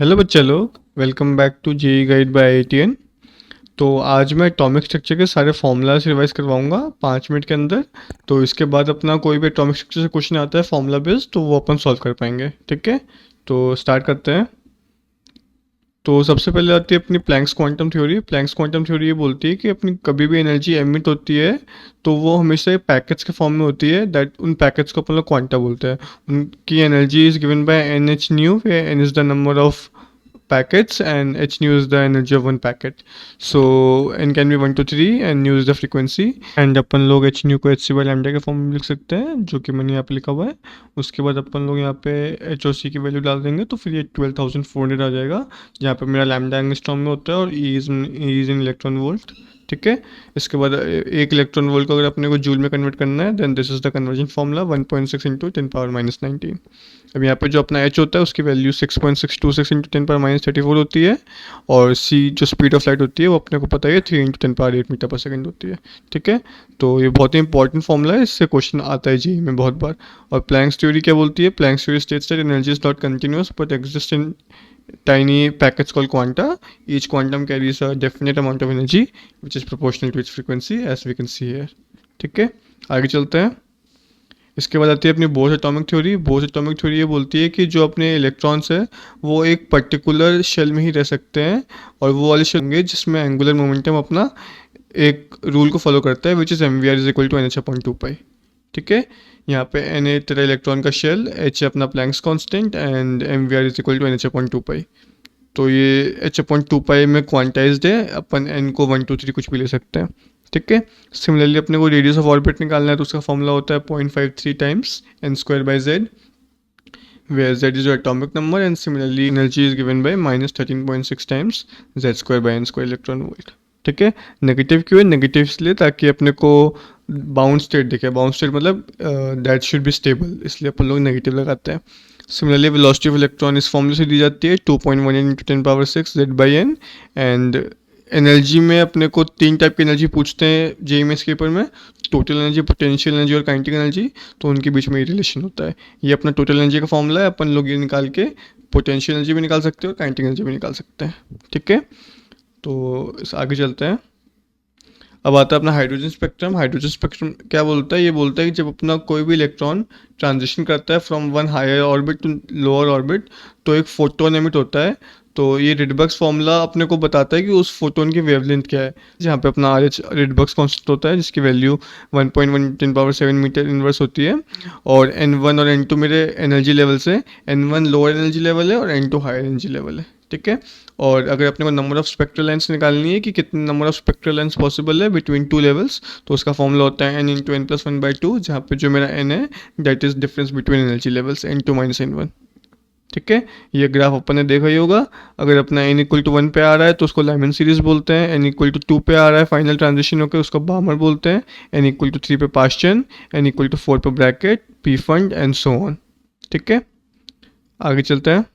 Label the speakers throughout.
Speaker 1: Hello बच्चे लोग, welcome back to JEE guide by IITian. तो आज मैं एटॉमिक स्ट्रक्चर के सारे फॉर्मूलाज रिवाइज करवाऊंगा 5 मिनट के अंदर। तो इसके बाद अपना कोई भी एटॉमिक स्ट्रक्चर से क्वेश्चन आता है फॉर्मूला बेस्ड, तो वो अपन सॉल्व कर पाएंगे। ठीक है, तो स्टार्ट करते हैं। तो सबसे पहले आती है अपनी Planck's quantum theory. Planck's quantum theory ये बोलती है कि अपनी कभी भी एनर्जी एमिट होती है तो वो हमेशा पैकेट्स के फॉर्म में होती है। दैट उन पैकेट्स को अपन लोग क्वांटा बोलते हैं। उनकी energy is given by n h nu, where n is the number of packets and h nu is the energy of one packet. So n can be 1 to 3 and nu is the frequency, and अपन लोग h nu को h c by lambda के form में लिख सकते हैं, जो कि मैंने यहाँ पे लिखा हुआ है। उसके बाद अपन लोग यहाँ पे h और c की वैल्यू डाल देंगे तो फिर ये 12,400 आ जाएगा, जहाँ पे मेरा लैम्डा एंगस्ट्रॉम में होता है और e is in electron volt. ठीक है, इसके बाद एक इलेक्ट्रॉन वोल्ट को अगर अपने को जूल में कन्वर्ट करना है, then this is the conversion formula 1.6 into 10⁻⁻19। अब यहाँ पे जो अपना h होता है उसकी वैल्यू 6.626 इंटू 10⁻34 होती है, और c जो स्पीड ऑफ लाइट होती है वो अपने को पता है 3 इंटू 10⁸ मीटर पर सेकेंड होती है। ठीक है, तो ये बहुत ही इंपॉर्टेंट फॉर्मूला है, इससे क्वेश्चन आता है जी में बहुत बार। और प्लैंक्स थ्योरी क्या बोलती है? Planck's theory states that energy is not continuous but exist in tiny packets called quanta. Each quantum carries a definite amount of energy which is proportional to its frequency, as we can see here. ठीक है, आगे चलते हैं। इसके बाद आती है अपनी Bohr's atomic theory. Bohr's atomic theory ये बोलती है कि जो अपने इलेक्ट्रॉन्स है वो एक पर्टिकुलर शेल में ही रह सकते हैं, और वो वाले शेल होंगे जिसमें एंगुलर मोमेंटम अपना एक रूल को फॉलो करता है, which is m v r is equal to NH/2π। ठीक है, यहाँ पे एन ए तेरा इलेक्ट्रॉन का शेल, एच अपना Planck's constant, and m v r is equal to NH/2π। तो ये H/2π में क्वांटाइज्ड है, अपन n को 1 2 3 कुछ भी ले सकते हैं। ठीक है, सिमिलरली अपने को रेडियस ऑफ ऑर्बिट निकालना है तो उसका फॉर्मूला होता है 0.53 times n²/z, where z is your atomic number, and similarly energy is given by -13.6 times z²/n² electron volt. ठीक है, नेगेटिव क्यों है? नेगेटिव इसलिए ताकि अपने को बाउंड स्टेट दिखे। बाउंड स्टेट मतलब दैट शुड बी स्टेबल, इसलिए अपन लोग नेगेटिव लगाते हैं। सिमिलरली वेलोसिटी ऑफ इलेक्ट्रॉन इस फॉर्मूले से दी जाती है 2.1 इंटू 10⁻6 z/n। एंड एनर्जी में अपने को 3 टाइप की एनर्जी पूछते हैं जेईई में इसके पेपर में: टोटल एनर्जी, पोटेंशियल एनर्जी और काइनेटिक एनर्जी। तो उनके बीच में ये रिलेशन होता है। ये अपना टोटल एनर्जी का फॉर्मूला है, अपन लोग ये निकाल के पोटेंशियल एनर्जी भी निकाल सकते हैं और काइनेटिक एनर्जी भी निकाल सकते हैं। ठीक है, तो इस आगे चलते हैं। अब आता है अपना हाइड्रोजन स्पेक्ट्रम। हाइड्रोजन स्पेक्ट्रम क्या बोलता है? ये बोलता है कि जब अपना कोई भी इलेक्ट्रॉन ट्रांजिशन करता है from one higher orbit to lower orbit, तो एक फोटोन एमिट होता है। तो ये रिडबक्स फॉर्मूला अपने को बताता है कि उस फोटोन की वेवलेंथ क्या है, जहाँ पे अपना आर एच रिडबक्स कॉन्स्टेंट होता है, जिसकी वैल्यू 1.1 10⁻7 मीटर इनवर्स होती है। और N1 और N2 मेरे एनर्जी लेवल्स हैं। N1 लोअर एनर्जी लेवल है और N2 हायर एनर्जी लेवल है। ठीक है, और अगर अपने को नंबर ऑफ स्पेक्ट्रल लाइन्स निकालनी है कि कितने number of spectral lines possible है बिटवीन टू लेवल्स, तो उसका फॉर्मूला होता है n इंटू n+1/2, जहाँ पे जो मेरा n है that is difference between energy levels N2 - N1। ठीक है, ये ग्राफ अपन ने देखा ही होगा। अगर अपना n इक्वल टू 1 पे आ रहा है तो उसको लाइमन सीरीज बोलते हैं, n इक्वल टू 2 पे आ रहा है फाइनल ट्रांजिशन होकर उसको बामर बोलते हैं, n इक्वल टू 3 पे पास्चन, n इक्वल टू 4 पे bracket, P fund and so on. ठीक है, आगे चलते हैं।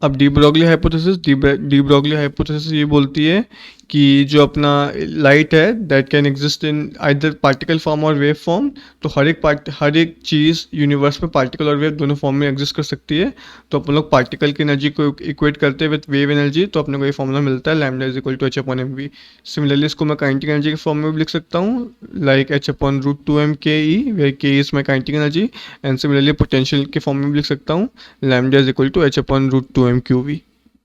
Speaker 1: अब de Broglie hypothesis. De Broglie hypothesis ये बोलती है कि जो अपना लाइट है that can exist in either particle form और वेव फॉर्म। तो हर एक चीज़ यूनिवर्स में पार्टिकल और वेव दोनों फॉर्म में एग्जिस्ट कर सकती है। तो अपन लोग पार्टिकल की एनर्जी को इक्वेट करते हैं विद वेव एनर्जी, तो अपने को ये फॉर्मूला मिलता है lambda is equal to H/mv। Similarly इसको मैं काइनेटिक एनर्जी के फॉर्म में भी लिख सकता हूँ, like H/√2mke, where k is my kinetic energy. And similarly potential के फॉर्म में भी लिख सकता हूँ, lambda is equal to H/√2mqv,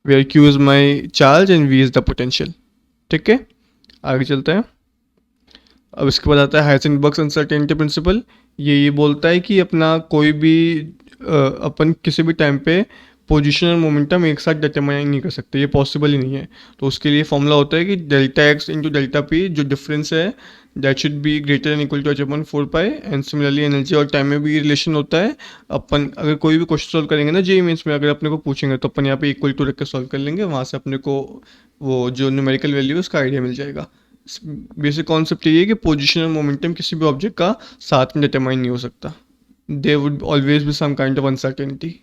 Speaker 1: where q is my charge and v is the potential. ठीक है, आगे चलते हैं। अब इसके बाद आता है हाइसेनबर्ग्स अनसर्टेनिटी प्रिंसिपल। ये बोलता है कि अपना कोई भी अपन किसी भी टाइम पे पोजीशन और मोमेंटम एक साथ डिटरमाइन नहीं कर सकते, ये पॉसिबल ही नहीं है। तो उसके लिए फॉर्मूला होता है कि delta x into delta p, जो डिफरेंस है that should be greater and equal to H/4π। And similarly energy और टाइम में भी रिलेशन होता है। अपन अगर कोई भी क्वेश्चन सॉल्व करेंगे ना जेईई मेंस में, अगर अपने को पूछेंगे तो अपन यहाँ पे इक्वल टू रख के सॉल्व कर लेंगे, वहाँ से अपने को वो जो न्यूमेरिकल वैल्यू है उसका आइडिया मिल जाएगा। बेसिक कॉन्सेप्ट ये है कि पोजीशन और मोमेंटम किसी भी ऑब्जेक्ट का साथ में डिटरमाइन नहीं हो सकता, there would always be some kind of uncertainty.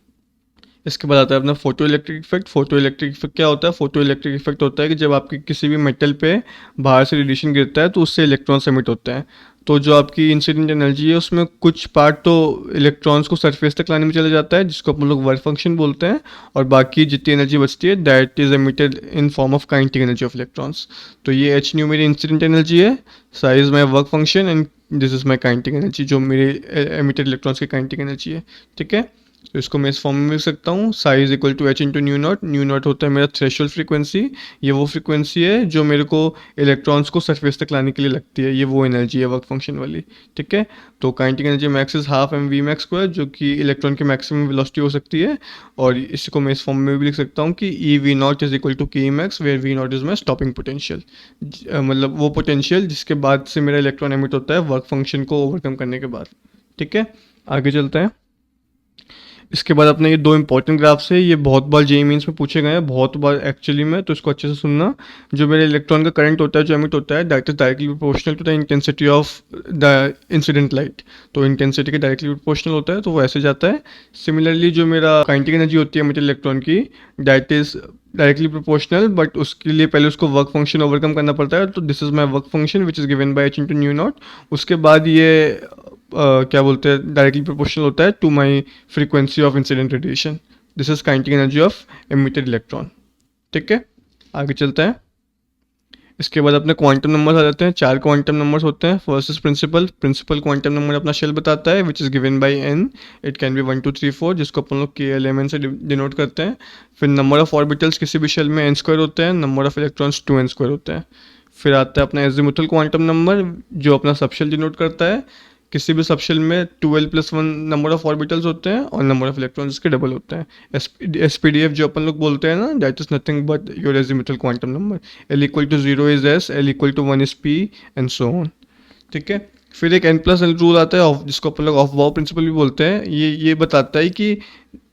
Speaker 1: इसके बाद आता है अपना photo electric effect. Photo electric effect क्या होता है? फोटो इलेक्ट्रिक इफेक्ट होता है कि जब आपके किसी भी मेटल पे बाहर से रेडिएशन गिरता है तो उससे इलेक्ट्रॉन्स एमिट होते हैं। तो जो आपकी इंसिडेंट एनर्जी है उसमें कुछ पार्ट तो इलेक्ट्रॉन्स को सरफेस तक लाने में चला जाता है, जिसको अपन लोग वर्क फंक्शन बोलते हैं, और बाकी जितनी एनर्जी बचती है that is emitted in form of kinetic energy of electrons. तो ये एच न्यू मेरी इंसिडेंट एनर्जी है, size my work function, and this is my kinetic energy जो मेरे एमिटेड इलेक्ट्रॉन्स की काइनेटिक एनर्जी है। ठीक है, तो इसको मैं इस फॉर्म में लिख सकता हूँ, size equal to h into nu not. Nu not होता है मेरा थ्रेशोल्ड फ्रीक्वेंसी, ये वो फ्रीक्वेंसी है जो मेरे को इलेक्ट्रॉन्स को सरफेस तक लाने के लिए लगती है, ये वो एनर्जी है वर्क फंक्शन वाली। ठीक है, तो kinetic energy max is half m v max square, जो कि इलेक्ट्रॉन की मैक्सिमम वेलोसिटी हो सकती है, और इसको मैं इस फॉर्म में भी लिख सकता हूँ कि E V not is equal to K max, where V not is my stopping potential, मतलब वो पोटेंशियल जिसके बाद से मेरा इलेक्ट्रॉन एमिट होता है वर्क फंक्शन को ओवरकम करने के बाद। ठीक है, आगे चलते हैं। इसके बाद अपने ये दो इंपॉर्टेंट ग्राफ्स है, ये बहुत बार जेईई मेंस में पूछे गए हैं, बहुत बार एक्चुअली में, तो इसको अच्छे से सुनना। जो मेरे इलेक्ट्रॉन का करंट होता है जो एमिट होता है that is directly proportional to the intensity of the incident light. तो इंटेंसिटी के डायरेक्टली प्रोपोर्शनल होता है, तो वो ऐसे जाता है। सिमिलरली जो मेरा काइनेटिक एनर्जी होती है एमिटेड इलेक्ट्रॉन की that is directly proportional, but उसके लिए पहले उसको वर्क फंक्शन ओवरकम करना पड़ता है। तो this is my work function which is given by H into nu not. उसके बाद ये क्या बोलते हैं, डायरेक्टली प्रोपोर्शनल होता है to my frequency of incident radiation. This is kinetic energy of emitted electron. ठीक है, आगे चलते हैं। इसके बाद अपने क्वांटम नंबर्स आ जाते हैं। 4 क्वांटम नंबर्स होते हैं। First is principal quantum number अपना शेल बताता है which is given by n. It can be 1 2 3 4, जिसको अपन लोग के एल एम एन से डिनोट करते हैं। फिर नंबर ऑफ ऑर्बिटल्स किसी भी शेल में एन स्क्वायर होते हैं, number of electrons 2 n square होते हैं। फिर आता है अपना एजिमुथल क्वांटम नंबर जो अपना सबशेल डिनोट करता है। किसी भी सबशेल में 12+1 नंबर ऑफ ऑर्बिटल्स होते हैं और नंबर ऑफ इलेक्ट्रॉन्स इसके डबल होते हैं। एसपीडीएफ जो अपन लोग बोलते हैं ना, that is nothing but your azimuthal quantum number. L equal to 0 is s, l equal to 1 is p, and so on. ठीक है, फिर एक n+l रूल आता है जिसको अपन लोग ऑफ बाउ प्रिंसिपल भी बोलते हैं। ये बताता है कि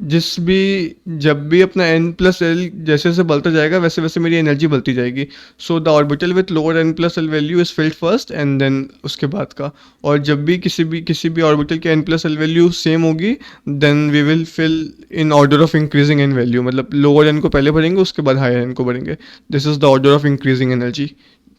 Speaker 1: जब भी अपना n+l जैसे जैसे बढ़ता जाएगा वैसे वैसे मेरी एनर्जी बढ़ती जाएगी। So the orbital with lower n+l value is filled first and then उसके बाद का। और जब भी किसी भी ऑर्बिटल की n+l वैल्यू सेम होगी then we will fill in order of increasing n value, मतलब लोअर n को पहले भरेंगे उसके बाद हायर n को भरेंगे। This is the order of increasing energy.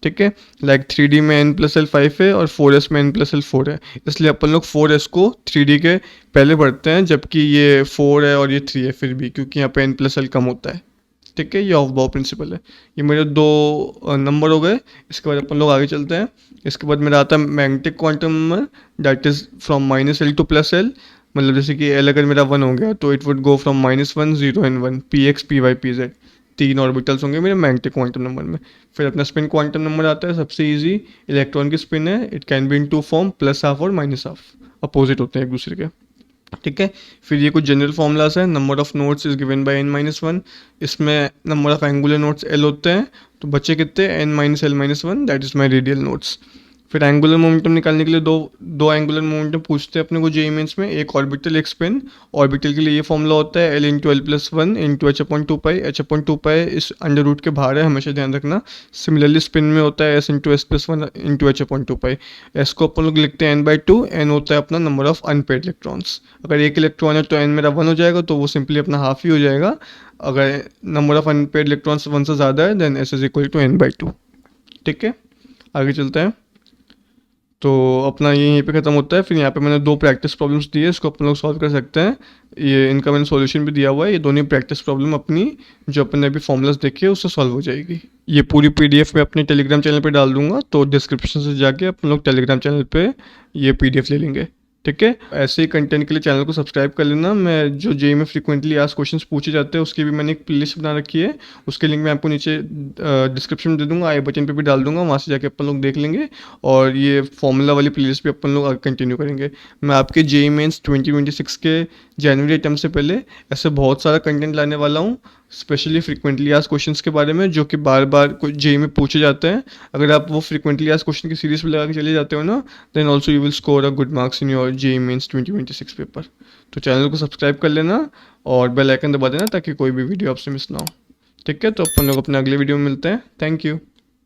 Speaker 1: ठीक है, लाइक 3D में n+l 5 है और 4s में n+l 4 है, इसलिए अपन लोग 4s को 3D के पहले बढ़ते हैं, जबकि ये 4 है और ये 3 है फिर भी, क्योंकि यहाँ पे n+l कम होता है। ठीक है, ये ऑफ बाउ प्रिंसिपल है। ये मेरे दो नंबर हो गए। इसके बाद अपन लोग आगे चलते हैं। इसके बाद मेरा आता है magnetic quantum number that is from -l to +l। मतलब जैसे कि l अगर मेरा 1 हो गया तो it would go from -1 0 and 1 px py pz। 3 orbitals होंगे मेरे मैग्नेटिक क्वांटम नंबर में। फिर अपना स्पिन क्वांटम नंबर आता है, सबसे इजी इलेक्ट्रॉन की स्पिन है। It can be in 2 form, +½ और -½ अपोजिट होते हैं एक दूसरे के। ठीक है, फिर ये कुछ जनरल फॉर्मूलाज है। Number of nodes is given bye n-1। इसमें number of angular nodes l होते हैं, तो बच्चे कितने n-l-1 that is my radial nodes. फिर एंगुलर मोमेंटम निकालने के लिए दो एंगुलर मोमेंटम पूछते हैं अपने को जेईई मेंस में, एक ऑर्बिटल एक स्पिन। ऑर्बिटल के लिए ये फॉर्मूला होता है l into l+1 into h/2π। h/2π इस अंडर रूट के बाहर है, हमेशा ध्यान रखना। सिमिलरली स्पिन में होता है s into s+1 into h/2π। s को अपन लोग लिखते हैं n/2। n होता है अपना नंबर ऑफ अनपेड इलेक्ट्रॉन्स। अगर एक इलेक्ट्रॉन है तो n मेरा 1 हो जाएगा, तो वो सिंपली अपना हाफ ही हो जाएगा। अगर नंबर ऑफ अनपेड इलेक्ट्रॉन्स 1 से ज़्यादा है then s is equal to n/2। ठीक है, आगे चलते हैं। तो अपना ये यहीं पे ख़त्म होता है। फिर यहाँ पे मैंने 2 प्रैक्टिस प्रॉब्लम्स दिए, इसको अपन लोग सॉल्व कर सकते हैं। ये इनका मैंने सॉल्यूशन भी दिया हुआ है। ये दोनों प्रैक्टिस प्रॉब्लम अपनी जो अपन ने अभी फॉर्मूलाज देखे उससे सॉल्व हो जाएगी। ये पूरी PDF मैं अपने टेलीग्राम चैनल पे डाल दूंगा, तो डिस्क्रिप्शन से जाके अपन लोग टेलीग्राम चैनल पे ये PDF ले लेंगे। ठीक है, ऐसे ही कंटेंट के लिए चैनल को सब्सक्राइब कर लेना। मैं जो जेईई में फ्रीक्वेंटली आज क्वेश्चंस पूछे जाते हैं उसकी भी मैंने एक प्लेलिस्ट बना रखी है, उसके लिंक मैं आपको नीचे डिस्क्रिप्शन में दे दूंगा, आई बटन पे भी डाल दूंगा, वहाँ से जाके अपन लोग देख लेंगे। और ये फॉर्मूला वाली प्लेलिस्ट भी अपन लोग कंटिन्यू करेंगे। मैं आपके जेईई मेंस 2026 के जनवरी अटेम्प्ट से पहले ऐसे बहुत सारा कंटेंट लाने वाला हूँ, स्पेशली फ्रीक्वेंटली आज क्वेश्चंस के बारे में जो कि बार बार जेईई में पूछे जाते हैं। अगर आप वो फ्रीक्वेंटली आज क्वेश्चन की सीरीज पे लगा के चले जाते हो ना, then also you will score a good marks in your JEE mains 2026 paper. तो चैनल को सब्सक्राइब कर लेना और बेल आइकन दबा देना ताकि कोई भी वीडियो आपसे मिस ना हो। ठीक है, तो अपन लोग अपने अगले वीडियो में मिलते हैं। Thank you.